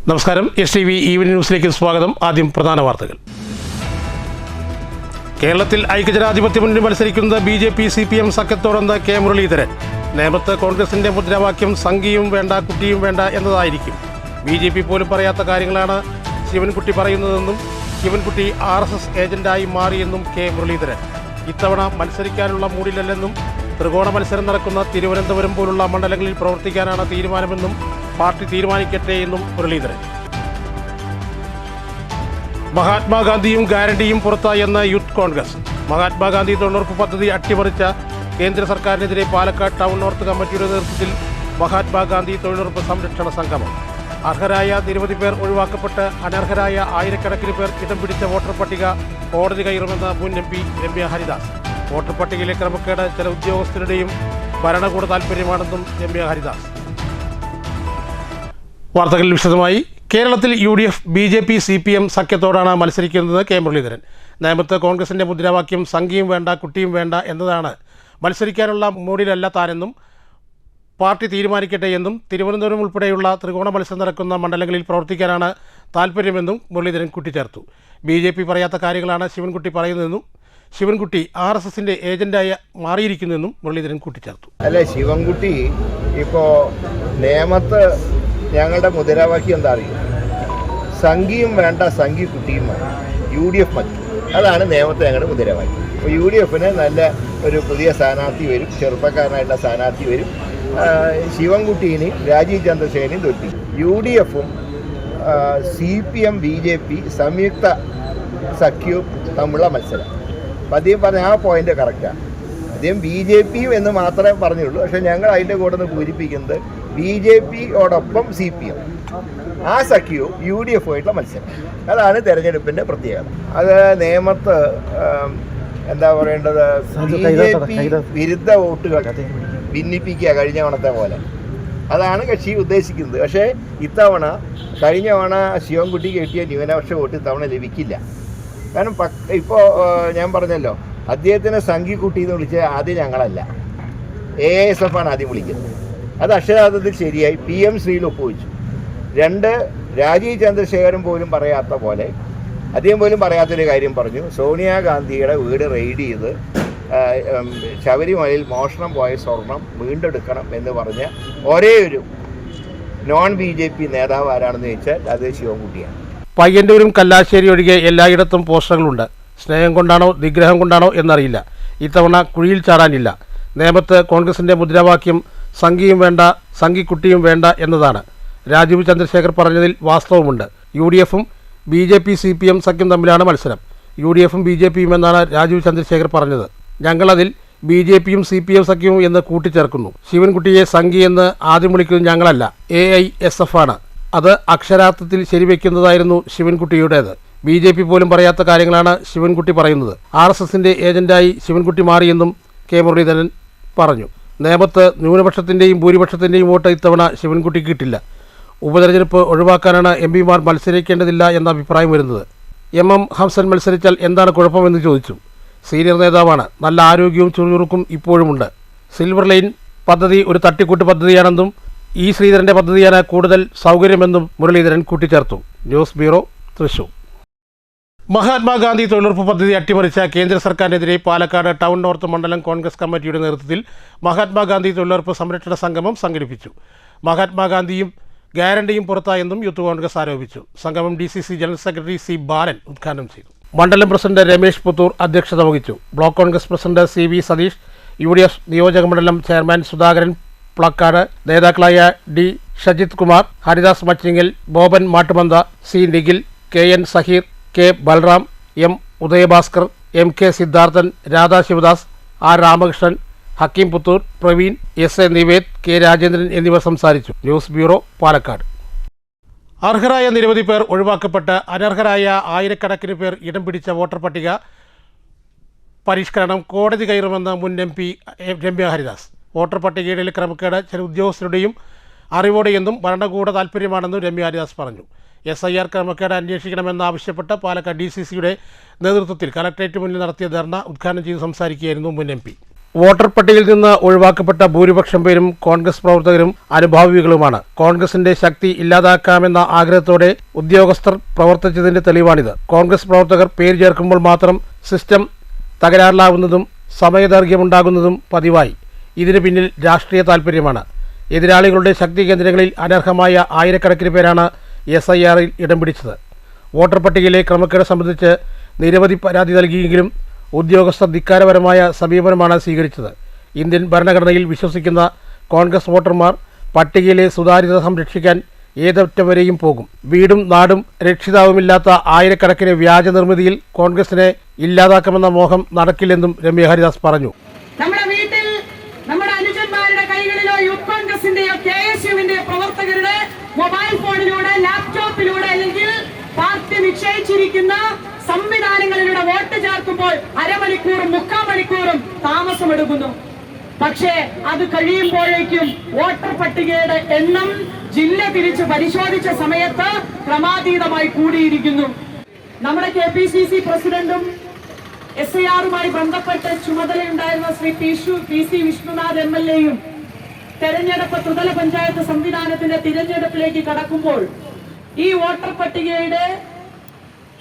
നമസ്കാരം. STV evening ന്യൂസിലേക്ക് സ്വാഗതം. ആദ്യം പ്രധാന വാർത്തകൾ. കേരളത്തിൽ ഐക്യജനാധിപത്യ മുന്നണി മത്സരിക്കുന്നത് BJP CPM സഖ്യത്തോടെന്ന് കെ മുരളീധരൻ. നേമത്ത് കോൺഗ്രസിന്റെ മുദ്രാവാക്യം സംഘിയും വേണ്ട കുട്ടിയും വേണ്ട എന്നതായിരിക്കും. BJP പോലും പറയാത്ത കാര്യങ്ങളാണ് ശിവൻകുട്ടി പറയുന്നതെന്നും ശിവൻകുട്ടി RSS ഏജന്റായി മാറിയെന്നും കെ മുരളീധരൻ. ഇത്തവണ മത്സരിക്കാനുള്ള മൂഡിലല്ലെന്നും ത്രികോണ മത്സരം നടക്കുന്ന തിരുവനന്തപുരം പോലുള്ള മണ്ഡലങ്ങളിൽ പ്രവർത്തിക്കാനാണ് തീരുമാനമെന്നും പാർട്ടി തീരുമാനിക്കട്ടെ എന്നും മുരളീധരൻ. മഹാത്മാഗാന്ധിയും ഗ്യാരണ്ടിയും പുറത്തായെന്ന് യൂത്ത് കോൺഗ്രസ്. മഹാത്മാഗാന്ധി തൊഴിലുറപ്പ് പദ്ധതി അട്ടിമറിച്ച കേന്ദ്ര സർക്കാരിനെതിരെ പാലക്കാട് ടൗൺ നോർത്ത് കമ്മിറ്റിയുടെ നേതൃത്വത്തിൽ മഹാത്മാഗാന്ധി തൊഴിലുറപ്പ് സംരക്ഷണ സംഗമം. അർഹരായ നിരവധി പേർ ഒഴിവാക്കപ്പെട്ട് അനർഹരായ ആയിരക്കണക്കിന് പേർ ഇടം പിടിച്ച വോട്ടർ പട്ടിക കോടതി കയറുമെന്ന് മുൻ MP രമ്യ ഹരിദാസ്. വോട്ടർ പട്ടികയിലെ ക്രമക്കേട് ചില ഉദ്യോഗസ്ഥരുടെയും ഭരണകൂട താൽപ്പര്യമാണെന്നും രമ്യ ഹരിദാസ്. വാർത്തകളിൽ വിശദമായി. കേരളത്തിൽ UDF BJP CPM സഖ്യത്തോടാണ് മത്സരിക്കുന്നത് കെ മുരളീധരൻ. നേമത്ത് കോൺഗ്രസിൻ്റെ മുദ്രാവാക്യം സംഘിയും വേണ്ട കുട്ടിയും വേണ്ട എന്നതാണ്. മത്സരിക്കാനുള്ള മൂഡിലല്ല താനെന്നും പാർട്ടി തീരുമാനിക്കട്ടെ എന്നും തിരുവനന്തപുരം ഉൾപ്പെടെയുള്ള ത്രികോണ മത്സരം നടക്കുന്ന മണ്ഡലങ്ങളിൽ പ്രവർത്തിക്കാനാണ് താൽപ്പര്യമെന്നും മുരളീധരൻ കൂട്ടിച്ചേർത്തു. BJP പറയാത്ത കാര്യങ്ങളാണ് ശിവൻകുട്ടി പറയുന്നതെന്നും ശിവൻകുട്ടി RSSന്റെ ഏജന്റായി മാറിയിരിക്കുന്നെന്നും മുരളീധരൻ കൂട്ടിച്ചേർത്തു. അല്ല, ശിവൻകുട്ടി ഇപ്പോൾ നേമത്ത് ഞങ്ങളുടെ മുദ്രാവാക്യം എന്താ അറിയും? സംഘിയും വേണ്ട സംഘി കുട്ടിയും വേണ്ട, UDF മതി. അതാണ് നേമത്തെ ഞങ്ങളുടെ മുദ്രാവാക്യം. അപ്പോൾ UDFന് നല്ല ഒരു പുതിയ സ്ഥാനാർത്ഥി വരും, ചെറുപ്പക്കാരനായിട്ടുള്ള സ്ഥാനാർത്ഥി വരും. ശിവൻകുട്ടീനെയും രാജീവ് ചന്ദ്രശേഖരനെയും തോൽപ്പിക്കും. UDFും CPM BJP സംയുക്ത സഖ്യവും തമ്മിലുള്ള മത്സരം. അപ്പം അദ്ദേഹം പറഞ്ഞ ആ പോയിന്റ് കറക്റ്റാണ്. അദ്ദേഹം BJP എന്ന് മാത്രമേ പറഞ്ഞുള്ളൂ. പക്ഷേ ഞങ്ങൾ അതിൻ്റെ കൂടെ നിന്ന് പൂരിപ്പിക്കുന്നത് BJPയോടൊപ്പം CPM, ആ സഖ്യവും UDFുമായിട്ടുള്ള മത്സരം. അതാണ് തെരഞ്ഞെടുപ്പിൻ്റെ പ്രത്യേകത. അത് നേമത്ത് എന്താ പറയേണ്ടത്, BJP വിരുദ്ധ വോട്ടുകൾ ഭിന്നിപ്പിക്കുക കഴിഞ്ഞ തവണത്തെ പോലെ. അതാണ് കക്ഷി ഉദ്ദേശിക്കുന്നത്. പക്ഷേ ഇത്തവണ കഴിഞ്ഞ തവണ ശിവൻകുട്ടിക്ക് കിട്ടിയ ന്യൂനപക്ഷ വോട്ട് ഇത്തവണ ലഭിക്കില്ല. കാരണം ഇപ്പോൾ ഞാൻ പറഞ്ഞല്ലോ, അദ്ദേഹത്തിനെ സംഘി കുട്ടി എന്ന് വിളിച്ച ആദ്യം ഞങ്ങളല്ല, AISF ആണ് ആദ്യം വിളിക്കുന്നത്. അത് അക്ഷരാർത്ഥത്തിൽ ശരിയായി. PM ശ്രീയിൽ ഒപ്പുവെച്ചു. 2, രാജീവ് ചന്ദ്രശേഖരൻ പോലും പറയാത്ത പോലെ, അദ്ദേഹം പോലും പറയാത്തൊരു കാര്യം പറഞ്ഞു. സോണിയാഗാന്ധിയുടെ വീട് റെയ്ഡ് ചെയ്ത് ശബരിമലയിൽ മോഷണം പോയ സ്വർണം വീണ്ടെടുക്കണം എന്ന് പറഞ്ഞ ഒരേ ഒരു BJP നേതാവ് ആരാണെന്ന് ചോദിച്ചാൽ അത് ശിവൻകുട്ടിയാണ്. പയ്യന്നൂരും കല്ലാശ്ശേരി ഒഴികെ എല്ലായിടത്തും പോസ്റ്ററുകളുണ്ട്. സ്നേഹം കൊണ്ടാണോ നിഗ്രഹം കൊണ്ടാണോ എന്നറിയില്ല. ഇത്തവണ കുഴിയിൽ ചാടാനില്ല. നേമത്ത് കോൺഗ്രസിൻ്റെ മുദ്രാവാക്യം സംഘിയും വേണ്ട സംഘിക്കുട്ടിയും വേണ്ട എന്നതാണ്. രാജീവ് ചന്ദ്രശേഖർ പറഞ്ഞതിൽ വാസ്തവമുണ്ട്. UDFും BJP CPM സഖ്യം തമ്മിലാണ് മത്സരം. UDFും BJPയും എന്നാണ് രാജീവ് ചന്ദ്രശേഖർ പറഞ്ഞത്. ഞങ്ങളതിൽ BJPയും CPM സഖ്യവും എന്ന് കൂട്ടിച്ചേർക്കുന്നു. ശിവൻകുട്ടിയെ സംഘി എന്ന് ആദ്യം വിളിക്കുന്നത് ഞങ്ങളല്ല, AISF ആണ്. അത് അക്ഷരാർത്ഥത്തിൽ ശരിവെക്കുന്നതായിരുന്നു ശിവൻകുട്ടിയുടേത്. BJP പോലും പറയാത്ത കാര്യങ്ങളാണ് ശിവൻകുട്ടി പറയുന്നത്. RSSന്റെ ഏജന്റായി ശിവൻകുട്ടി മാറിയെന്നും കെ മുരളീധരൻ പറഞ്ഞു. നേമത്ത് ന്യൂനപക്ഷത്തിൻ്റെയും ഭൂരിപക്ഷത്തിൻ്റെയും വോട്ട് ഇത്തവണ ശിവൻകുട്ടിക്ക് കിട്ടില്ല. ഉപതെരഞ്ഞെടുപ്പ് ഒഴിവാക്കാനാണ് MP-മാർ മത്സരിക്കേണ്ടതില്ല എന്ന അഭിപ്രായം വരുന്നത്. MM ഹംസൻ മത്സരിച്ചാൽ എന്താണ് കുഴപ്പമെന്ന് ചോദിച്ചു. സീനിയർ നേതാവാണ്. നല്ല ആരോഗ്യവും ചുറുചുറുക്കും ഇപ്പോഴുമുണ്ട്. സിൽവർ ലൈൻ പദ്ധതി ഒരു തട്ടിക്കൂട്ട് പദ്ധതിയാണെന്നും E. ശ്രീധരൻ്റെ പദ്ധതിയാണ് കൂടുതൽ സൗകര്യമെന്നും മുരളീധരൻ കൂട്ടിച്ചേർത്തു. News bureau, Thrissur. മഹാത്മാഗാന്ധി തൊഴിലുറപ്പ് പദ്ധതി അട്ടിമറിച്ച കേന്ദ്ര സർക്കാരിനെതിരെ പാലക്കാട് ടൗൺ നോർത്ത് മണ്ഡലം കോൺഗ്രസ് കമ്മിറ്റിയുടെ നേതൃത്വത്തിൽ മഹാത്മാഗാന്ധി തൊഴിലുറപ്പ് സംരക്ഷണ സംഗമം സംഘടിപ്പിച്ചു. മഹാത്മാഗാന്ധിയും ഗ്യാരണ്ടിയും പുറത്തായെന്നും യൂത്ത് കോൺഗ്രസ് ആരോപിച്ചു. സംഗമം DCC general secretary C. Balan ഉദ്ഘാടനം ചെയ്തു. മണ്ഡലം പ്രസിഡന്റ് രമേശ് പുത്തൂർ അധ്യക്ഷത വഹിച്ചു. Block Congress president CV Satheesh, UDF നിയോജക മണ്ഡലം ചെയർമാൻ സുധാകരൻ പ്ലക്കാട്, നേതാക്കളായ D. Shajith Kumar, Haridas Machingal, Boban Mattumantha, C. Nikhil, KN Zaheer, K. Balram, M. Udayabhaskar, MK Siddharthan, Radha Sivadas, R. Ramakrishnan, Hakeem Puthur, Praveen, SA Nived, K. Rajendran എന്നിവർ സംസാരിച്ചു. News bureau, Palakkad. അർഹരായ നിരവധി പേർ ഒഴിവാക്കപ്പെട്ട് അനർഹരായ ആയിരക്കണക്കിന് പേർ ഇടം പിടിച്ച വോട്ടർ പട്ടിക പരിഷ്കരണം കോടതി കയറുമെന്ന് മുൻ MP രമ്യ ഹരിദാസ്. വോട്ടർ പട്ടികയുടെ ക്രമക്കേട് ചില ഉദ്യോഗസ്ഥരുടെയും അറിവോടെയെന്നും ഭരണകൂട താൽപ്പര്യമാണെന്നും രമ്യ ഹരിദാസ് പറഞ്ഞു. SIR ക്രമക്കേട് അന്വേഷിക്കണമെന്നാവശ്യപ്പെട്ട് പാലക്കാട് DCCയുടെ നേതൃത്വത്തിൽ കലക്ട്രേറ്റ് മുന്നിൽ നടത്തിയ ധർണ ഉദ്ഘാടനം ചെയ്ത് സംസാരിക്കുകയായിരുന്നു മുൻ MP. വോട്ടർ പട്ടികയിൽ നിന്ന് ഒഴിവാക്കപ്പെട്ട ഭൂരിപക്ഷം പേരും കോൺഗ്രസ് പ്രവർത്തകരും അനുഭാവികളുമാണ്. കോൺഗ്രസിന്റെ ശക്തി ഇല്ലാതാക്കാമെന്ന ആഗ്രഹത്തോടെ ഉദ്യോഗസ്ഥർ പ്രവർത്തിച്ചതിന്റെ തെളിവാണിത്. കോൺഗ്രസ് പ്രവർത്തകർ പേര് ചേർക്കുമ്പോൾ മാത്രം സിസ്റ്റം തകരാറിലാവുന്നതും സമയദൈർഘ്യമുണ്ടാകുന്നതും പതിവായി. ഇതിന് പിന്നിൽ രാഷ്ട്രീയ താൽപര്യമാണ്. എതിരാളികളുടെ ശക്തി കേന്ദ്രങ്ങളിൽ അനർഹമായ ആയിരക്കണക്കിന് പേരാണ് SIRൽ ഇടം പിടിച്ചത്. വോട്ടർ പട്ടികയിലെ ക്രമക്കേട് സംബന്ധിച്ച് നിരവധി പരാതി നൽകിയെങ്കിലും ഉദ്യോഗസ്ഥർ ധിക്കാരപരമായ സമീപനമാണ് സ്വീകരിച്ചത്. ഇന്ത്യൻ ഭരണഘടനയിൽ വിശ്വസിക്കുന്ന കോൺഗ്രസ് വോട്ടർമാർ പട്ടികയിലെ സുതാര്യത സംരക്ഷിക്കാൻ ഏതറ്റം വരെയും പോകും. വീടും നാടും രക്ഷിതാവുമില്ലാത്ത ആയിരക്കണക്കിന് വ്യാജ നിർമ്മിതിയിൽ കോൺഗ്രസിനെ ഇല്ലാതാക്കാമെന്ന മോഹം നടക്കില്ലെന്നും രമ്യ ഹരിദാസ് പറഞ്ഞു. നമ്മുടെ വീട്ടിൽ നമ്മുടെ അനുജന്മാരുടെ കൈകളിലോ യൂത്ത് കോൺഗ്രസിന്റെയോ KSUവിന്റെയോ പ്രവർത്തകരുടെ മൊബൈൽ ഫോണിലൂടെ ലാപ്ടോപ്പിലൂടെ അല്ലെങ്കിൽ പാർട്ടി നിശ്ചയിച്ചിരിക്കുന്ന സംവിധാനങ്ങളിലൂടെ വോട്ട് ചേർക്കുമ്പോൾ അരമണിക്കൂറും 3/4 മണിക്കൂറും താമസമെടുക്കുന്നു. പക്ഷേ അത് കഴിയുമ്പോഴേക്കും വോട്ടർ പട്ടികയുടെ എണ്ണം ജില്ല തിരിച്ച് പരിശോധിച്ച സമയത്ത് ക്രമാതീതമായി കൂടിയിരിക്കുന്നു. നമ്മുടെ KPCC പ്രസിഡന്റും SIRുമായി ബന്ധപ്പെട്ട് ചുമതലയുണ്ടായിരുന്ന ശ്രീ PC വിഷ്ണുനാഥ് MLAയും തെരഞ്ഞെടുപ്പ് ത്രിതല പഞ്ചായത്ത് സംവിധാനത്തിന്റെ തിരഞ്ഞെടുപ്പിലേക്ക് കടക്കുമ്പോൾ ഈ വോട്ടർ പട്ടികയുടെ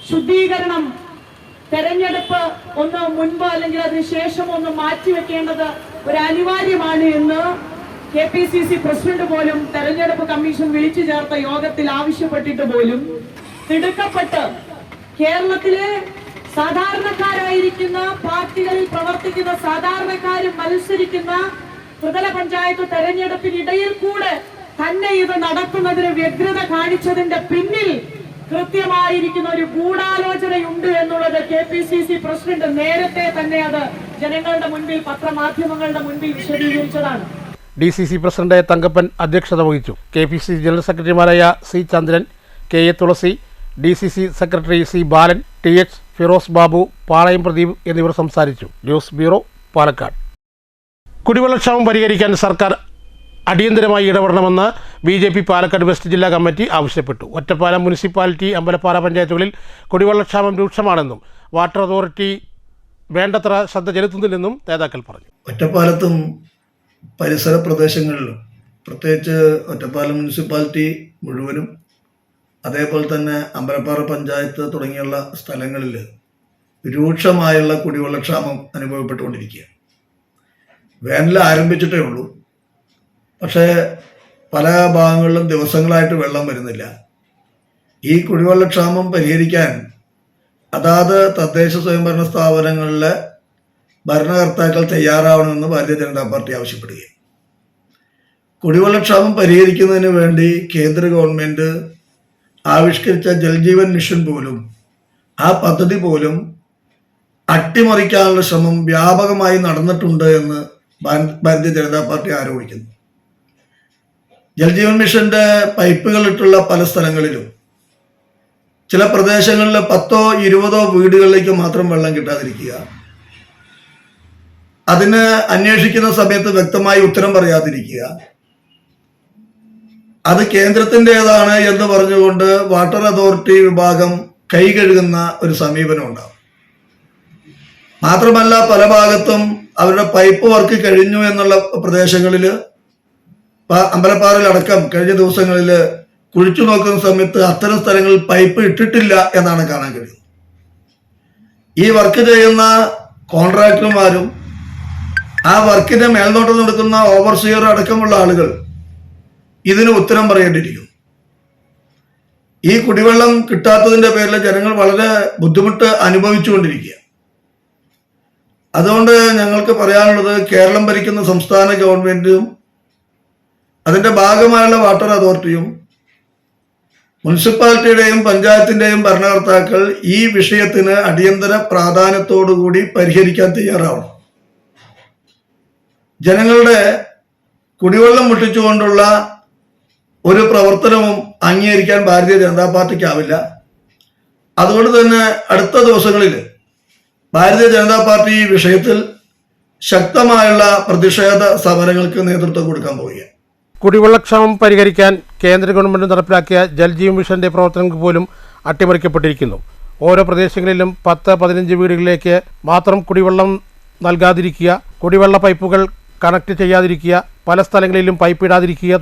ശുദ്ധീകരണം തെരഞ്ഞെടുപ്പ് ഒന്ന് മുൻപ് അല്ലെങ്കിൽ അതിനുശേഷം ഒന്ന് മാറ്റിവെക്കേണ്ടത് ഒരു അനിവാര്യമാണ് എന്ന് KPCC പ്രസിഡന്റ് പോലും തെരഞ്ഞെടുപ്പ് കമ്മീഷൻ വിളിച്ചു ചേർത്ത യോഗത്തിൽ ആവശ്യപ്പെട്ടിട്ട് പോലും തിടുക്കപ്പെട്ട് കേരളത്തിലെ സാധാരണക്കാരായിരിക്കുന്ന പാർട്ടികളിൽ പ്രവർത്തിക്കുന്ന സാധാരണക്കാരും മത്സരിക്കുന്ന ത്രിതല പഞ്ചായത്ത് തെരഞ്ഞെടുപ്പിനിടയിൽ കൂടെ തന്നെ ഇത് നടത്തുന്നതിന് വ്യഗ്രത കാണിച്ചതിന്റെ പിന്നിൽ കൃത്യമായിരിക്കുന്ന ഒരു ഗൂഢാലോചനയുണ്ട് എന്നുള്ളത് KPCC പ്രസിഡന്റ് നേരത്തെ തന്നെ അത് ജനങ്ങളുടെ മുൻപിൽ പത്രമാധ്യമങ്ങളുടെ മുൻപിൽ വിശദീകരിച്ചതാണ്. DCC പ്രസിഡന്റ് തങ്കപ്പൻ അധ്യക്ഷത വഹിച്ചു. KPCC ജനറൽ സെക്രട്ടറിമാരായ C ചന്ദ്രൻ, KA തുളസി, DCC സെക്രട്ടറി C ബാലൻ, TH ഫിറോസ് ബാബു, പാളയം പ്രദീപ് എന്നിവർ സംസാരിച്ചു. News bureau, Palakkad. കുടിവെള്ളക്ഷാമം പരിഹരിക്കാൻ സർക്കാർ അടിയന്തരമായി ഇടപെടണമെന്ന് BJP പാലക്കാട് വെസ്റ്റ് ജില്ലാ കമ്മിറ്റി ആവശ്യപ്പെട്ടു. ഒറ്റപ്പാലം മുനിസിപ്പാലിറ്റി, അമ്പലപ്പാറ പഞ്ചായത്തുകളിൽ കുടിവെള്ളക്ഷാമം രൂക്ഷമാണെന്നും വാട്ടർ അതോറിറ്റി വേണ്ടത്ര ശ്രദ്ധ ചെലുത്തുന്നില്ലെന്നും നേതാക്കൾ പറഞ്ഞു. ഒറ്റപ്പാലത്തും പരിസര പ്രദേശങ്ങളിലും, പ്രത്യേകിച്ച് ഒറ്റപ്പാലം മുനിസിപ്പാലിറ്റി മുഴുവനും, അതേപോലെ തന്നെ അമ്പലപ്പാറ പഞ്ചായത്ത് തുടങ്ങിയുള്ള സ്ഥലങ്ങളിൽ രൂക്ഷമായുള്ള കുടിവെള്ളക്ഷാമം അനുഭവപ്പെട്ടുകൊണ്ടിരിക്കുക. വേനൽ ആരംഭിച്ചിട്ടേ ഉള്ളൂ, പക്ഷേ പല ഭാഗങ്ങളിലും ദിവസങ്ങളായിട്ട് വെള്ളം വരുന്നില്ല. ഈ കുടിവെള്ളക്ഷാമം പരിഹരിക്കാൻ അതാത് തദ്ദേശ സ്വയംഭരണ സ്ഥാപനങ്ങളിലെ ഭരണകർത്താക്കൾ തയ്യാറാവണമെന്ന് ഭാരതീയ ജനതാ പാർട്ടി ആവശ്യപ്പെടുകയാണ്. കുടിവെള്ളക്ഷാമം പരിഹരിക്കുന്നതിന് വേണ്ടി കേന്ദ്ര ഗവൺമെൻറ് ആവിഷ്കരിച്ച ജൽജീവൻ മിഷൻ പോലും, ആ പദ്ധതി പോലും അട്ടിമറിക്കാനുള്ള ശ്രമം വ്യാപകമായി നടന്നിട്ടുണ്ട് എന്ന് ഭാരതീയ ജനതാ പാർട്ടി ആരോപിക്കുന്നു. ജൽജീവൻ മിഷന്റെ പൈപ്പുകൾ ഇട്ടുള്ള പല സ്ഥലങ്ങളിലും ചില പ്രദേശങ്ങളിൽ 10ഓ 20ഓ വീടുകളിലേക്ക് മാത്രം വെള്ളം കിട്ടാതിരിക്കുക, അതിന് അന്വേഷിക്കുന്ന സമയത്ത് വ്യക്തമായി ഉത്തരം പറയാതിരിക്കുക, അത് കേന്ദ്രത്തിൻ്റെതാണ് എന്ന് പറഞ്ഞുകൊണ്ട് വാട്ടർ അതോറിറ്റി വിഭാഗം കൈ കഴുകുന്ന ഒരു സമീപനം ഉണ്ടാവും. മാത്രമല്ല പല ഭാഗത്തും അവരുടെ പൈപ്പ് വർക്ക് കഴിഞ്ഞു എന്നുള്ള പ്രദേശങ്ങളിൽ, അമ്പലപ്പാറയിലടക്കം കഴിഞ്ഞ ദിവസങ്ങളിൽ കുഴിച്ചു നോക്കുന്ന സമയത്ത് അത്തരം സ്ഥലങ്ങളിൽ പൈപ്പ് ഇട്ടിട്ടില്ല എന്നാണ് കാണാൻ കഴിയുന്നത്. ഈ വർക്ക് ചെയ്യുന്ന കോൺട്രാക്ടർമാരും ആ വർക്കിന്റെ മേൽനോട്ടം നടക്കുന്ന ഓവർസിയർ അടക്കമുള്ള ആളുകൾ ഇതിന് ഉത്തരം പറയേണ്ടിയിരിക്കുന്നു. ഈ കുടിവെള്ളം കിട്ടാത്തതിന്റെ പേരിൽ ജനങ്ങൾ വളരെ ബുദ്ധിമുട്ട് അനുഭവിച്ചുകൊണ്ടിരിക്കുക. അതുകൊണ്ട് ഞങ്ങൾക്ക് പറയാനുള്ളത്, കേരളം ഭരിക്കുന്ന സംസ്ഥാന ഗവൺമെന്റും അതിന്റെ ഭാഗമായുള്ള വാട്ടർ അതോറിറ്റിയും മുനിസിപ്പാലിറ്റിയുടെയും പഞ്ചായത്തിന്റെയും ഭരണകർത്താക്കൾ ഈ വിഷയത്തിന് അടിയന്തര പ്രാധാന്യത്തോടുകൂടി പരിഹരിക്കാൻ തയ്യാറാവണം. ജനങ്ങളുടെ കുടിവെള്ളം മുട്ടിച്ചുകൊണ്ടുള്ള ഒരു പ്രവർത്തനവും അംഗീകരിക്കാൻ ഭാരതീയ ജനതാ പാർട്ടിക്കാവില്ല. അതുകൊണ്ട് തന്നെ അടുത്ത ദിവസങ്ങളിൽ ഭാരതീയ ജനതാ പാർട്ടി ഈ വിഷയത്തിൽ ശക്തമായുള്ള പ്രതിഷേധ സമരങ്ങൾക്ക് നേതൃത്വം കൊടുക്കാൻ പോവുകയാണ്. കുടിവെള്ളക്ഷാമം പരിഹരിക്കാൻ കേന്ദ്ര ഗവൺമെന്റ് നടപ്പിലാക്കിയ ജൽജീവൻ മിഷന്റെ പ്രവർത്തനങ്ങൾ പോലും അട്ടിമറിക്കപ്പെട്ടിരിക്കുന്നു. ഓരോ പ്രദേശങ്ങളിലും 10-15 വീടുകളിലേക്ക് മാത്രം കുടിവെള്ളം നൽകാതിരിക്കുക, കുടിവെള്ള പൈപ്പുകൾ കണക്ട് ചെയ്യാതിരിക്കുക, പല സ്ഥലങ്ങളിലും പൈപ്പ് ഇടാതിരിക്കുക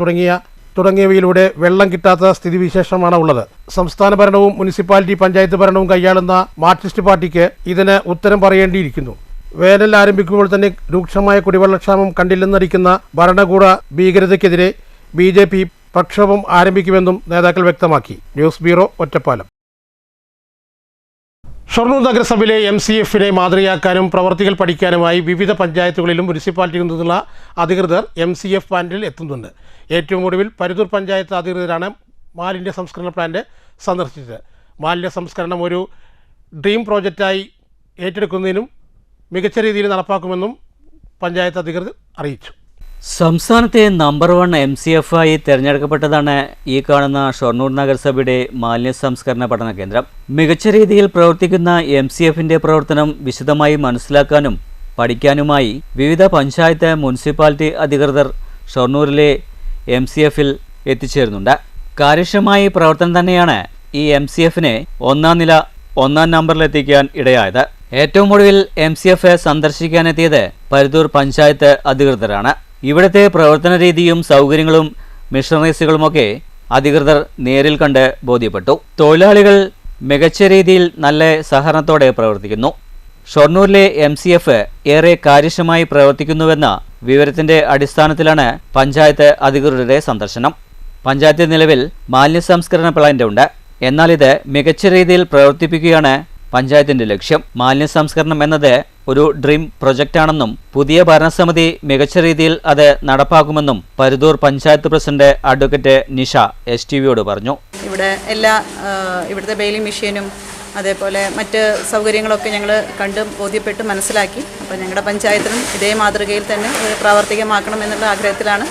തുടങ്ങിയവയിലൂടെ വെള്ളം കിട്ടാത്ത സ്ഥിതിവിശേഷമാണ് ഉള്ളത്. സംസ്ഥാന ഭരണവും മുനിസിപ്പാലിറ്റി പഞ്ചായത്ത് ഭരണവും കൈയാളുന്ന മാർക്സിസ്റ്റ് പാർട്ടിക്ക് ഇതിന് ഉത്തരം പറയേണ്ടിയിരിക്കുന്നു. വേനൽ ആരംഭിക്കുമ്പോൾ തന്നെ രൂക്ഷമായ കുടിവെള്ളക്ഷാമം കണ്ടില്ലെന്നടിക്കുന്ന ഭരണകൂട ഭീകരതയ്ക്കെതിരെ BJP പ്രക്ഷോഭം ആരംഭിക്കുമെന്നും നേതാക്കൾ വ്യക്തമാക്കി. News bureau, Ottapalam. ഷൊർണൂർ നഗരസഭയിലെ MCFനെ മാതൃകയാക്കാനും പ്രവർത്തികൾ പഠിക്കാനുമായി വിവിധ പഞ്ചായത്തുകളിലും മുനിസിപ്പാലിറ്റിയിൽ നിന്നുള്ള അധികൃതർ MCF പ്ലാന്റിൽ എത്തുന്നുണ്ട്. ഏറ്റവും ഒടുവിൽ പരുതൂർ പഞ്ചായത്ത് അധികൃതരാണ് മാലിന്യ സംസ്കരണ പ്ലാന്റ് സന്ദർശിച്ചത്. മാലിന്യ സംസ്കരണം ഒരു ഡ്രീം പ്രോജക്റ്റായി ഏറ്റെടുക്കുന്നതിനും മികച്ച രീതിയിൽ നടപ്പാക്കുമെന്നും പഞ്ചായത്ത് അധികൃതർ അറിയിച്ചു. സംസ്ഥാനത്തെ നമ്പർ 1 MCF ആയി തിരഞ്ഞെടുക്കപ്പെട്ടതാണ് ഈ കാണുന്ന ഷൊർണൂർ നഗരസഭയുടെ മാലിന്യ സംസ്കരണ പഠന കേന്ദ്രം. മികച്ച രീതിയിൽ പ്രവർത്തിക്കുന്ന MCFന്റെ പ്രവർത്തനം വിശദമായി മനസ്സിലാക്കാനും പഠിക്കാനുമായി വിവിധ പഞ്ചായത്ത് മുനിസിപ്പാലിറ്റി അധികൃതർ ഷൊർണൂരിലെ MCFൽ എത്തിച്ചേരുന്നുണ്ട്. കാര്യക്ഷമമായ പ്രവർത്തനം തന്നെയാണ് ഈ MCFനെ ഒന്നാം നമ്പറിലെത്തിക്കാൻ ഇടയായത്. ഏറ്റവും ഒടുവിൽ MCF സന്ദർശിക്കാനെത്തിയത് പരുതൂർ പഞ്ചായത്ത് അധികൃതരാണ്. ഇവിടുത്തെ പ്രവർത്തന രീതിയും സൗകര്യങ്ങളും മിഷണറീസുകളുമൊക്കെ അധികൃതർ നേരിൽ കണ്ട് ബോധ്യപ്പെട്ടു. തൊഴിലാളികൾ മികച്ച രീതിയിൽ നല്ല സഹകരണത്തോടെ പ്രവർത്തിക്കുന്നു. ഷൊർണൂരിലെ MCF ഏറെ കാര്യക്ഷമമായി പ്രവർത്തിക്കുന്നുവെന്ന വിവരത്തിന്റെ അടിസ്ഥാനത്തിലാണ് പഞ്ചായത്ത് അധികൃതരുടെ സന്ദർശനം. പഞ്ചായത്തിൽ നിലവിൽ മാലിന്യ സംസ്കരണ പ്ലാന്റ് ഉണ്ട്. എന്നാൽ ഇത് മികച്ച രീതിയിൽ പ്രവർത്തിപ്പിക്കുകയാണ് പഞ്ചായത്തിന്റെ ലക്ഷ്യം. മാലിന്യ സംസ്കരണം എന്നത് ഒരു ഡ്രീം പ്രൊജക്റ്റാണെന്നും പുതിയ ഭരണസമിതി മികച്ച രീതിയിൽ അത് നടപ്പാക്കുമെന്നും പരുതൂർ പഞ്ചായത്ത് പ്രസിഡന്റ് അഡ്വക്കേറ്റ് നിഷ STVയോട് പറഞ്ഞു. ഇവിടുത്തെ ബെയിലിംഗ് മെഷീനും അതേപോലെ മറ്റ് സൗകര്യങ്ങളൊക്കെ ഞങ്ങൾ കണ്ട് ബോധ്യപ്പെട്ട് മനസ്സിലാക്കി. അപ്പോൾ ഞങ്ങളുടെ പഞ്ചായത്തിനും ഇതേ മാതൃകയിൽ തന്നെ പ്രാവർത്തികമാക്കണം എന്നുള്ള ആഗ്രഹത്തിലാണ്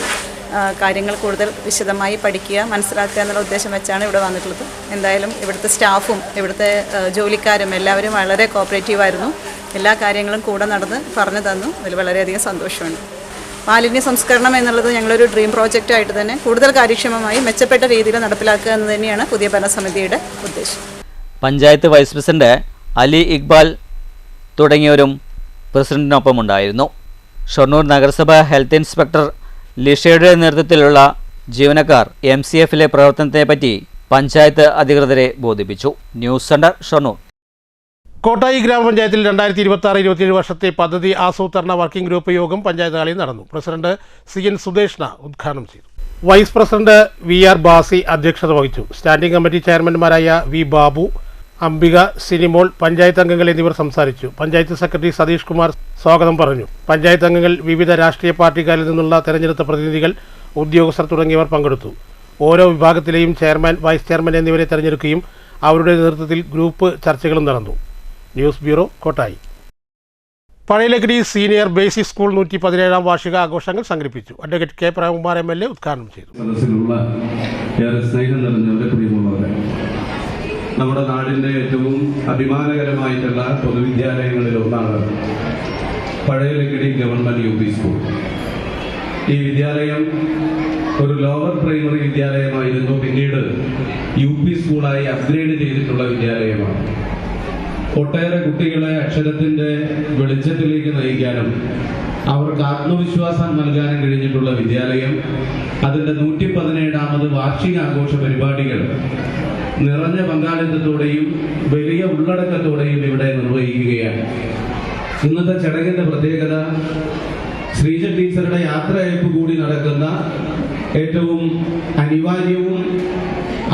കാര്യങ്ങൾ കൂടുതൽ വിശദമായി പഠിക്കുക, മനസ്സിലാക്കുക എന്നുള്ള ഉദ്ദേശം വെച്ചാണ് ഇവിടെ വന്നിട്ടുള്ളത്. എന്തായാലും ഇവിടുത്തെ സ്റ്റാഫും ഇവിടുത്തെ ജോലിക്കാരും എല്ലാവരും വളരെ കോപ്പറേറ്റീവായിരുന്നു. എല്ലാ കാര്യങ്ങളും കൂടെ നടന്ന് പറഞ്ഞു തന്നു. അതിൽ വളരെയധികം സന്തോഷമുണ്ട്. മാലിന്യ സംസ്കരണം എന്നുള്ളത് ഞങ്ങളൊരു ഡ്രീം പ്രോജക്റ്റായിട്ട് തന്നെ കൂടുതൽ കാര്യക്ഷമമായി മെച്ചപ്പെട്ട രീതിയിൽ നടപ്പിലാക്കുക എന്ന് തന്നെയാണ് പുതിയ ഭരണസമിതിയുടെ ഉദ്ദേശം. പഞ്ചായത്ത് വൈസ് പ്രസിഡന്റ് അലി ഇക്ബാൽ തുടങ്ങിയവരും പ്രസിഡന്റിനൊപ്പം ഉണ്ടായിരുന്നു. ഷൊർണൂർ നഗരസഭ ഹെൽത്ത് ഇൻസ്പെക്ടർ ലിഷയുടെ നേതൃത്വത്തിലുള്ള ജീവനക്കാർ MCFലെ പ്രവർത്തനത്തെപ്പറ്റി പഞ്ചായത്ത് അധികൃതരെ ബോധിപ്പിച്ചു. News centre, Shoranur. കോട്ടായി ഗ്രാമപഞ്ചായത്തിൽ 2026-27 വർഷത്തെ പദ്ധതി ആസൂത്രണ വർക്കിംഗ് ഗ്രൂപ്പ് യോഗം പഞ്ചായത്ത് ഹാളിൽ നടന്നു. പ്രസിഡന്റ് CN സുദേഷ്ണ ഉദ്ഘാടനം ചെയ്തു. വൈസ് പ്രസിഡന്റ് VR ബാസി അധ്യക്ഷത വഹിച്ചു. സ്റ്റാൻഡിംഗ് കമ്മിറ്റി ചെയർമാൻമാരായ V ബാബു, അംബിക, സിനിമോൾ, പഞ്ചായത്ത് അംഗങ്ങൾ എന്നിവർ സംസാരിച്ചു. പഞ്ചായത്ത് സെക്രട്ടറി സതീഷ് കുമാർ സ്വാഗതം പറഞ്ഞു. പഞ്ചായത്ത് അംഗങ്ങൾ, വിവിധ രാഷ്ട്രീയ പാർട്ടികളിൽ നിന്നുള്ള തെരഞ്ഞെടുത്ത പ്രതിനിധികൾ, ഉദ്യോഗസ്ഥർ തുടങ്ങിയവർ പങ്കെടുത്തു. ഓരോ വിഭാഗത്തിലെയും ചെയർമാൻ, വൈസ് ചെയർമാൻ എന്നിവരെ തെരഞ്ഞെടുക്കുകയും അവരുടെ നേതൃത്വത്തിൽ ഗ്രൂപ്പ് ചർച്ചകളും നടന്നു. News bureau, Kottayi. Pazhayalakkidi senior basic school 117ാം വാർഷിക ആഘോഷങ്ങൾ സംഘടിപ്പിച്ചു. അഡ്വക്കേറ്റ് K പ്രേമകുമാർ MLA ഉദ്ഘാടനം ചെയ്തു. നമ്മുടെ നാടിൻ്റെ ഏറ്റവും അഭിമാനകരമായിട്ടുള്ള പൊതുവിദ്യാലയങ്ങളിൽ ഒന്നാണ് പഴയലക്കടി ഗവൺമെൻറ് UP സ്കൂൾ. ഈ വിദ്യാലയം ഒരു ലോവർ പ്രൈമറി വിദ്യാലയമായിരുന്നു. പിന്നീട് UP സ്കൂളായി അപ്ഗ്രേഡ് ചെയ്തിട്ടുള്ള വിദ്യാലയമാണ്. ഒട്ടേറെ കുട്ടികളെ അക്ഷരത്തിൻ്റെ വെളിച്ചത്തിലേക്ക് നയിക്കാനും അവർക്ക് ആത്മവിശ്വാസം നൽകാനും കഴിഞ്ഞിട്ടുള്ള വിദ്യാലയം അതിൻ്റെ 117ാമത് വാർഷികാഘോഷ പരിപാടികൾ നിറഞ്ഞ പങ്കാളിത്തത്തോടെയും വലിയ ഉള്ളടക്കത്തോടെയും ഇവിടെ നിർവഹിക്കുകയാണ്. ഇന്നത്തെ ചടങ്ങിന്റെ പ്രത്യേകത ശ്രീജ ടീച്ചറുടെ യാത്രയയപ്പ് കൂടി നടക്കുന്ന ഏറ്റവും അനിവാര്യവും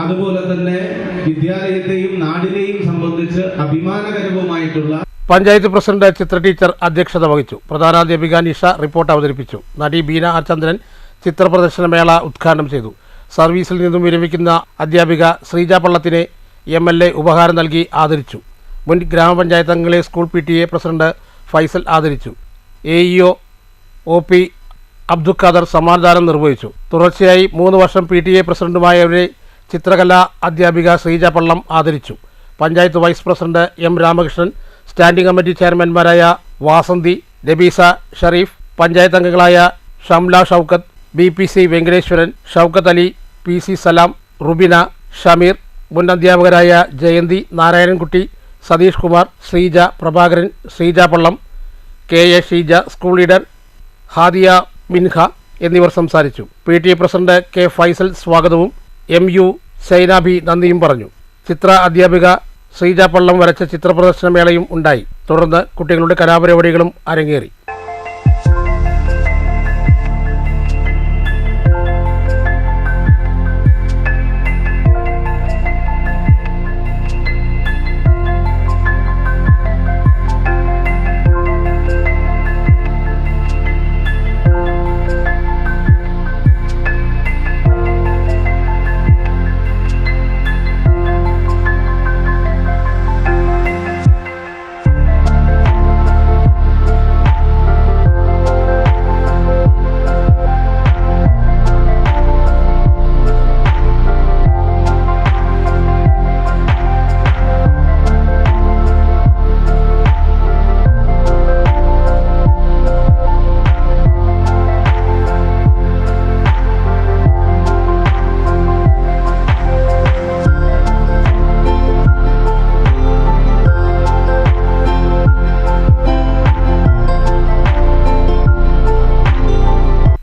അതുപോലെ തന്നെ വിദ്യാലയത്തെയും നാടിനെയും സംബന്ധിച്ച് അഭിമാനകരവുമായിട്ടുള്ള പഞ്ചായത്ത് പ്രസിഡന്റ് ചിത്ര ടീച്ചർ അധ്യക്ഷത വഹിച്ചു. പ്രധാനാധ്യാപിക നിഷ റിപ്പോർട്ട് അവതരിപ്പിച്ചു. നടി ബീന ആർ ചന്ദ്രൻ ചിത്രപ്രദർശനമേള ഉദ്ഘാടനം ചെയ്തു. സർവീസിൽ നിന്നും വിരമിക്കുന്ന അധ്യാപിക ശ്രീജ പള്ളത്തിനെ MLA ഉപഹാരം നൽകി ആദരിച്ചു. മുൻ ഗ്രാമപഞ്ചായത്ത് അംഗങ്ങളെ സ്കൂൾ PTA പ്രസിഡന്റ് ഫൈസൽ ആദരിച്ചു. AEO OP അബ്ദുൽ ഖാദർ സമ്മാനദാനം നിർവഹിച്ചു. തുടർച്ചയായി 3 വർഷം PTA പ്രസിഡന്റുമായവരെ ചിത്രകലാ അധ്യാപിക ശ്രീജ പള്ളം ആദരിച്ചു. Panchayat vice president M Ramakrishnan, standing committee ചെയർമാൻമാരായ വാസന്തി, നബീസ ഷരീഫ്, പഞ്ചായത്ത് അംഗങ്ങളായ ഷംല ഷൗക്കത്ത്, BPC വെങ്കടേശ്വരൻ, ഷൗക്കത്ത് അലി, PC സലാം, റുബിന, ഷമീർ, മുൻ അധ്യാപകരായ Jayanthi, Narayanankutty, Satheesh Kumar, Sreeja, Prabhakaran, Sreeja Pallam, KA Sheeja, school leader Hadiya Minha എന്നിവർ സംസാരിച്ചു. PTA പ്രസിഡന്റ് K ഫൈസൽ സ്വാഗതവും MU സൈനാബി നന്ദിയും പറഞ്ഞു. ചിത്ര അധ്യാപിക ശ്രീജ പള്ളം വരച്ച ചിത്രപ്രദർശനമേളയും ഉണ്ടായി. തുടർന്ന് കുട്ടികളുടെ കലാപരിപാടികളും അരങ്ങേറി.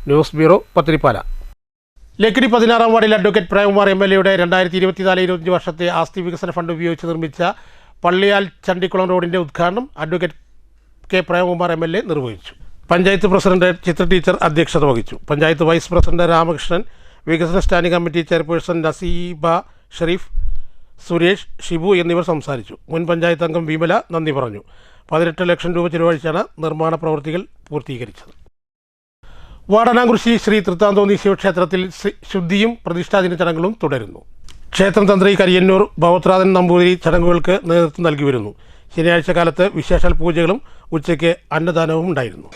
News bureau, Pathirippala. ലക്കിടി 16-ാം വാർഡിൽ അഡ്വക്കേറ്റ് പ്രേംകുമാർ MLA-യുടെ 2024-25 വർഷത്തെ ആസ്തി വികസന ഫണ്ട് ഉപയോഗിച്ച് നിർമ്മിച്ച പള്ളിയാൽ ചണ്ടിക്കുളം റോഡിൻ്റെ ഉദ്ഘാടനം അഡ്വക്കേറ്റ് K പ്രേംകുമാർ MLA നിർവഹിച്ചു. പഞ്ചായത്ത് പ്രസിഡന്റ് ചിത്ര ടീച്ചർ അധ്യക്ഷത വഹിച്ചു. പഞ്ചായത്ത് വൈസ് പ്രസിഡന്റ് രാമകൃഷ്ണൻ, വികസന standing committee chairperson Naseeba Shareef, Suresh, Shibu എന്നിവർ സംസാരിച്ചു. മുൻ പഞ്ചായത്ത് അംഗം വിമല നന്ദി പറഞ്ഞു. 18 ലക്ഷം രൂപ ചിലവഴിച്ചാണ് നിർമ്മാണ പ്രവൃത്തികൾ പൂർത്തീകരിച്ചത്. വാടനാംകുറിശി ശ്രീ തൃത്താന്തോന്നി ശിവക്ഷേത്രത്തിൽ ശുദ്ധിയും പ്രതിഷ്ഠാദിന ചടങ്ങുകളും തുടരുന്നു. ക്ഷേത്രം തന്ത്രി കരിയന്നൂർ ഭവത്രാധൻ നമ്പൂതിരി ചടങ്ങുകൾക്ക് നേതൃത്വം നൽകി വരുന്നു. ശനിയാഴ്ച കാലത്ത് വിശേഷാൽ പൂജകളും ഉച്ചയ്ക്ക് അന്നദാനവും ഉണ്ടായിരുന്നു.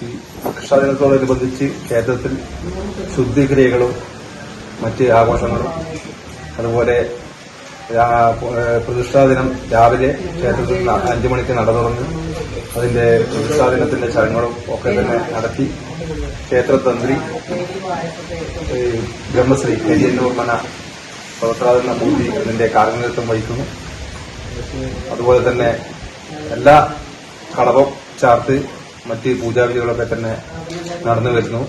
പ്രതിഷ്ഠാദിനത്തോടനുബന്ധിച്ച് ക്ഷേത്രത്തിൽ ശുദ്ധിക്രിയകളും മറ്റ് ആഘോഷങ്ങളും, അതുപോലെ പ്രതിഷ്ഠാദിനം രാവിലെ ക്ഷേത്രത്തിൽ 5 മണിക്ക് നട തുറന്ന് അതിന്റെ പ്രതിഷ്ഠാദിനത്തിന്റെ ചടങ്ങുകളും ഒക്കെ തന്നെ നടത്തി ക്ഷേത്രതന്ത്രി ബ്രഹ്മശ്രീ കരിയന്നൂർ മന ഭവത്രാധൻ നമ്പൂതിരി അതിന്റെ കാർമ്മികത്വം വഹിക്കുന്നു. അതുപോലെ തന്നെ എല്ലാ കളഭം ചാർത്ത് മറ്റ് പൂജാവിധികളൊക്കെ തന്നെ നടന്നു വരുന്നു.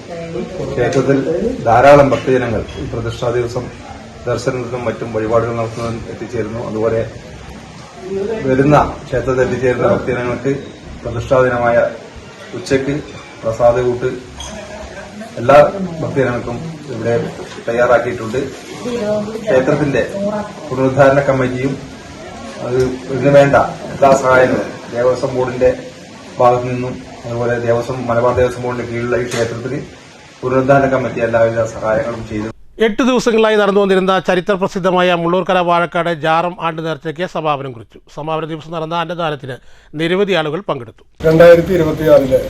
ക്ഷേത്രത്തിൽ ധാരാളം ഭക്തജനങ്ങൾ ഈ പ്രതിഷ്ഠാ ദിവസം ദർശനത്തിനും മറ്റും വഴിപാടുകൾ നടത്തുന്നതിന് എത്തിച്ചേരുന്നു. അതുപോലെ വരുന്ന ക്ഷേത്രത്തിൽ എത്തിച്ചേരുന്ന ഭക്തജനങ്ങൾക്ക് പ്രതിഷ്ഠാദിനമായ ഉച്ചയ്ക്ക് പ്രസാദകൂട്ട് എല്ലാ ഭക്തജനങ്ങൾക്കും ഇവിടെ തയ്യാറാക്കിയിട്ടുണ്ട്. ക്ഷേത്രത്തിന്റെ പുനരുദ്ധാരണ കമ്മിറ്റിയും അത് ഇതിനു വേണ്ട എല്ലാ സഹായങ്ങളും ദേവസ്വം ബോർഡിന്റെ ഭാഗത്തു നിന്നും, അതുപോലെ മലബാർ ദേവസ്വം ബോർഡിന്റെ കീഴിലുള്ള ഈ ക്ഷേത്രത്തിന് പുനരുദ്ധാരണ കമ്മിറ്റി എല്ലാവിധ സഹായങ്ങളും ചെയ്തു. 8 ദിവസങ്ങളായി നടന്നുവന്നിരുന്ന ചരിത്രപ്രസിദ്ധമായ മുള്ളൂർക്കര വാഴക്കാട് ജാറം ആണ്ട് നേർച്ചയ്ക്ക് സമാപനം കുറിച്ചു. സമാപന ദിവസം നടന്ന അന്നദാനത്തിന് നിരവധി ആളുകൾ പങ്കെടുത്തു. 2026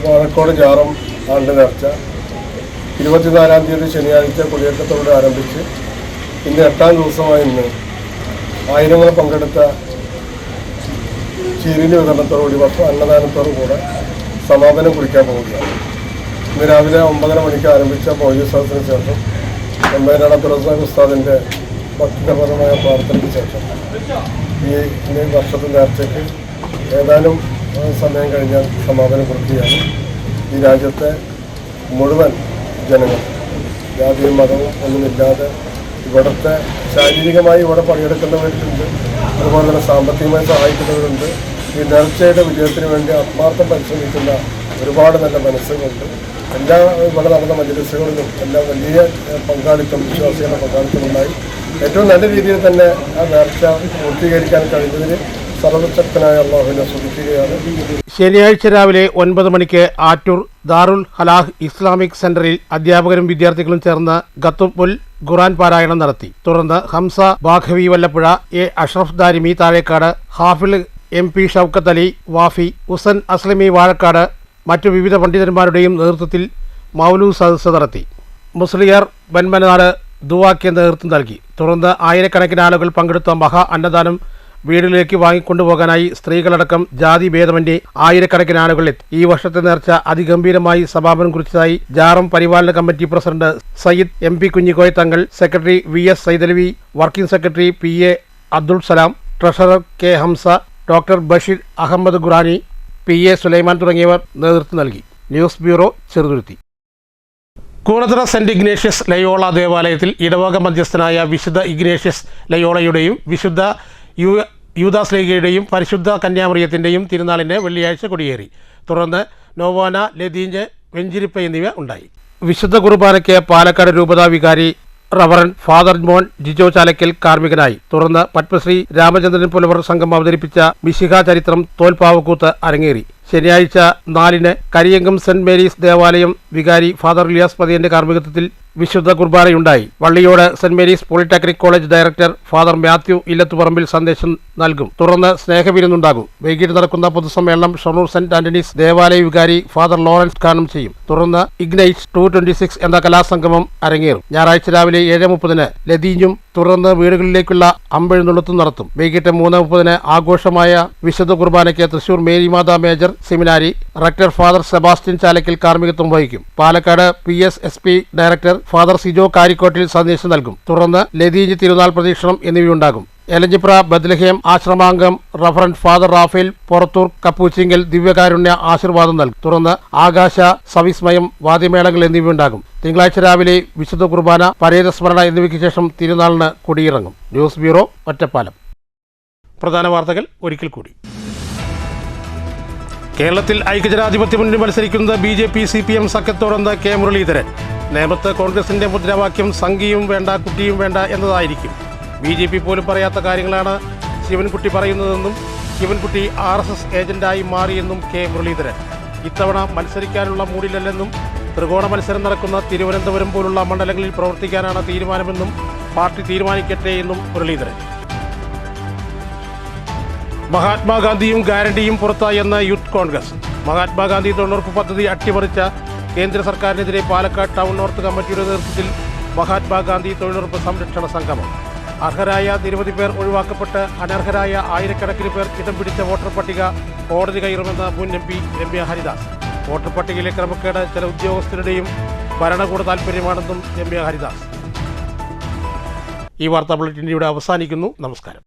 വാഴക്കാട് ജാറം ആണ്ട് നേർച്ച 24-ാം തീയതി ശനിയാഴ്ച കൊടിയേറ്റത്തോടെ ആരംഭിച്ച് ഇന്ന് 8-ാം ദിവസമായ ഇന്ന് ആയിരങ്ങൾ പങ്കെടുത്ത ചീരിന് വിതരണത്തോടുകൂടി അന്നദാനത്തോടുകൂടെ സമാപനം കുറിക്കാൻ പോവുകയാണ്. ഇന്ന് രാവിലെ 9:30 മണിക്ക് ആരംഭിച്ച ഭോജനത്തിന് ശേഷം ഒമ്പേനാട തുറസാഖ് ഉസ്താദിന്റെ ഭക്തിപരമായ പ്രാർത്ഥനയ്ക്ക് ശേഷം ഈ വർഷത്തെ നേർച്ചയ്ക്ക് ഏതാനും സമയം കഴിഞ്ഞാൽ സമാപനം കുറിക്കുകയാണ്. ഈ രാജ്യത്തെ മുഴുവൻ ജനങ്ങൾ ജാതിയും മതവും ഒന്നുമില്ലാതെ ഇവിടുത്തെ ശാരീരികമായി ഇവിടെ പണിയെടുക്കുന്നവരുണ്ട്, അതുപോലെ തന്നെ സാമ്പത്തികമായി സഹായിക്കുന്നവരുണ്ട്. ഈ നേർച്ചയുടെ വിജയത്തിന് വേണ്ടി ആത്മാർത്ഥം പരിശ്രമിക്കുന്ന ഒരുപാട് നല്ല മനസ്സുകളുണ്ട്. എല്ലാ ഇവിടെ നടന്ന മജ്‌ലിസുകളിലും എല്ലാം വലിയ പങ്കാളിത്തം, വിശ്വാസികളുടെ പങ്കാളിത്തമുണ്ടായി. ഏറ്റവും നല്ല രീതിയിൽ തന്നെ ആ നേർച്ച പൂർത്തീകരിക്കാൻ കഴിഞ്ഞതിന് സർവശക്തനായ അല്ലാഹുവിനെ സ്തുതിക്കുകയാണ്. ശനിയാഴ്ച രാവിലെ 9 മണിക്ക് ആറ്റൂർ ദാറുൽ ഹലാഹ് ഇസ്ലാമിക് സെന്ററിൽ അധ്യാപകരും വിദ്യാർത്ഥികളും ചേർന്ന് ഖത്തുബുൽ ഖുർആൻ പാരായണം നടത്തി. തുടർന്ന് Hamza Baqavi Vallappuzha, A Ashraf Darimi Thazhekkad, Hafil MP Shoukath Ali Wafy, Hussain അസ്ലമി Vazhakkad മറ്റു വിവിധ പണ്ഡിതന്മാരുടെയും നേതൃത്വത്തിൽ മൗലൂദ് സദസ്സ് നടത്തി. മുസ്ലിയാർ ബൻമനാട് ദുആക്ക് നേതൃത്വം നൽകി. തുടർന്ന് ആയിരക്കണക്കിന് ആളുകൾ പങ്കെടുത്ത മഹാ അന്നദാനം വീടുകളിലേക്ക് വാങ്ങിക്കൊണ്ടുപോകാനായി സ്ത്രീകളടക്കം ജാതി ഭേദമന്യേ ആയിരക്കണക്കിന് ആളുകൾ എത്തി. ഈ വർഷത്തെ നേർച്ച അതിഗംഭീരമായി സമാപനം കുറിച്ചതായി ജാറം പരിപാലന committee president Sayyid MP Kunhikoya Thangal, secretary VS Saidalavi, working secretary PA Abdul Salam, treasurer K Hamsa, doctor Basheer Ahammed Khurani, PA Sulaiman തുടങ്ങിയവർ നേതൃത്വം നൽകി. News bureau, Cheruthuruthy. Koonathara saint Ignatius Loyola ദേവാലയത്തിൽ ഇടവക മധ്യസ്ഥനായ വിശുദ്ധ ഇഗ്നേഷ്യസ് ലയോളയുടെയും വിശുദ്ധ യൂദാസ്ലീഗയുടെയും പരിശുദ്ധ കന്യാമറിയത്തിൻ്റെയും തിരുനാളിന് വെള്ളിയാഴ്ച കൊടിയേറി. തുടർന്ന് നോവാന, ലതീഞ്ച്, വെഞ്ചിരിപ്പ് എന്നിവ ഉണ്ടായി. വിശുദ്ധ കുർബാനയ്ക്ക് പാലക്കാട് രൂപതാ വികാരി റവറൻ ഫാദർ മോൻ ജിജോ ചാലക്കൽ കാർമ്മികനായി. തുടർന്ന് പത്മശ്രീ രാമചന്ദ്രൻ പുലവർ സംഘം അവതരിപ്പിച്ച മിശിഹ ചരിത്രം തോൽപ്പാവക്കൂത്ത് അരങ്ങേറി. ശനിയാഴ്ച 4-ന് കരിയങ്കം സെന്റ് മേരീസ് ദേവാലയം വികാരി ഫാദർ ഇലിയാസ് പതിയന്റെ കാർമ്മികത്വത്തിൽ വിശുദ്ധ കുർബാനയുണ്ടായി. Valliyode saint Mary's polytechnic college director father Mathew Illathuparambil സന്ദേശം നൽകും. തുടർന്ന് സ്നേഹവിരുന്നുണ്ടാകും. വൈകിട്ട് നടക്കുന്ന പൊതുസമ്മേളനം ഷൊർണൂർ സെന്റ് ആന്റണീസ് ദേവാലയ വികാരി ഫാദർ ലോറൻസ് ഖാനം ചെയ്യും. തുടർന്ന് ഇഗ്നൈറ്റ്സ് 226 എന്ന കലാസംഗമം അരങ്ങേറും. ഞായറാഴ്ച രാവിലെ 7:30-ന് ലതീഞ്ഞും തുടർന്ന് വീടുകളിലേക്കുള്ള അമ്പെഴുന്നള്ളത്തും നടത്തും. വൈകിട്ട് 3:30-ന് ആഘോഷമായ വിശുദ്ധ കുർബാനയ്ക്ക് Thrissur Marymatha major seminary rector father Sebastian Chalakkal കാർമ്മികത്വം വഹിക്കും. Palakkad PSSP director father Sijo Karikkottil സന്ദേശം നൽകും. തുടർന്ന് ലതീഞ്ഞ് തിരുനാൾ പ്രദക്ഷിണം എന്നിവയുണ്ടാകും. എലഞ്ചിപ്ര ബദ്ലഹേം ആശ്രമാംഗം റഫറൻ ഫാദർ റാഫേൽ പുറത്തൂർ കപ്പൂച്ചിങ്കൽ ദിവ്യകാരുണ്യ ആശീർവാദം നൽകും. തുടർന്ന് ആകാശ സവിസ്മയം, വാദ്യമേളങ്ങൾ എന്നിവയുണ്ടാകും. തിങ്കളാഴ്ച രാവിലെ വിശുദ്ധ കുർബാന, പരേതസ്മരണ എന്നിവയ്ക്ക് ശേഷം തിരുനാളിന് കൊടിയിറങ്ങും. News bureau, Ottapalam. പ്രധാന വാർത്തകൾ ഒരിക്കൽ കൂടി. കേരളത്തിൽ ഐക്യജനാധിപത്യ മുന്നണി മത്സരിക്കുന്നത് BJP CPM സഖ്യത്തോടെന്ന് K. മുരളീധരൻ. നേമത്ത് കോൺഗ്രസിന്റെ മുദ്രാവാക്യം സംഘിയും വേണ്ട കുട്ടിയും വേണ്ട എന്നതായിരിക്കും. BJP പോലും പറയാത്ത കാര്യങ്ങളാണ് ശിവൻകുട്ടി പറയുന്നതെന്നും ശിവൻകുട്ടി RSS ഏജന്റായി മാറിയെന്നും K. മുരളീധരൻ. ഇത്തവണ മത്സരിക്കാനുള്ള മൂഡിലല്ലെന്നും ത്രികോണ മത്സരം നടക്കുന്ന തിരുവനന്തപുരം പോലുള്ള മണ്ഡലങ്ങളിൽ പ്രവർത്തിക്കാനാണ് തീരുമാനമെന്നും പാർട്ടി തീരുമാനിക്കട്ടെ എന്നും മുരളീധരൻ. മഹാത്മാഗാന്ധിയും ഗ്യാരണ്ടിയും പുറത്തായി എന്ന യൂത്ത് കോൺഗ്രസ്. മഹാത്മാഗാന്ധി തൊഴിലുറപ്പ് പദ്ധതി അട്ടിമറിച്ച കേന്ദ്ര സർക്കാരിനെതിരെ പാലക്കാട് ടൗൺ നോർത്ത് കമ്മിറ്റിയുടെ നേതൃത്വത്തിൽ മഹാത്മാഗാന്ധി തൊഴിലുറപ്പ് സംരക്ഷണ സംഗമം. അർഹരായ നിരവധി പേർ ഒഴിവാക്കപ്പെട്ട് അനർഹരായ ആയിരക്കണക്കിന് പേർ ഇടം പിടിച്ച വോട്ടർ പട്ടിക കോടതി കയറുമെന്ന മുൻ MP രമ്യ ഹരിദാസ്. വോട്ടർ പട്ടികയിലെ ക്രമക്കേട് ചില ഉദ്യോഗസ്ഥരുടെയും ഭരണകൂട താൽപ്പര്യമാണെന്നും രമ്യ ഹരിദാസ്. ഈ വാർത്താ ബുള്ളറ്റിൻ ഇവിടെ അവസാനിക്കുന്നു. നമസ്കാരം.